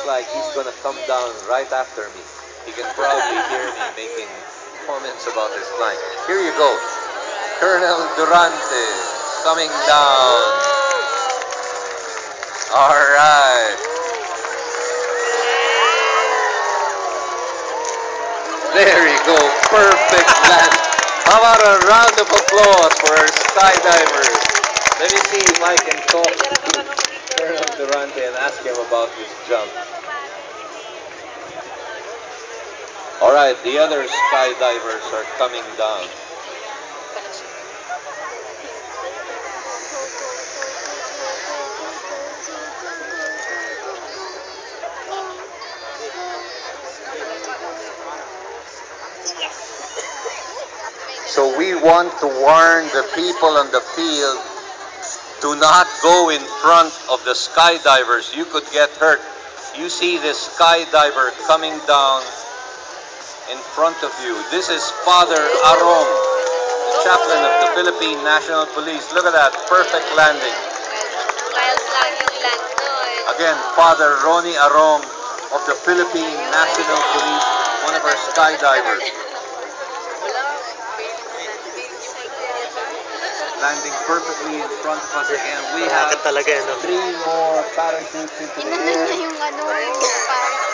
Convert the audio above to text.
like he's gonna come down right after me. He can probably hear me making comments about his flying. Here you go. Colonel Durante coming down. All right. There you go. Perfect land. How about a round of applause for our skydivers? Let me see if I can talk to Colonel Durante and ask him about this jump. All right, the other skydivers are coming down. So we want to warn the people on the field, do not go in front of the skydivers. You could get hurt. You see this skydiver coming down in front of you. This is Father Arong, the chaplain of the Philippine National Police. Look at that, perfect landing. Again, Father Ronnie Arong of the Philippine National Police, one of our skydivers. Landing perfectly in front of us again. We have 3 more parachutes into the air. Inahan niya yung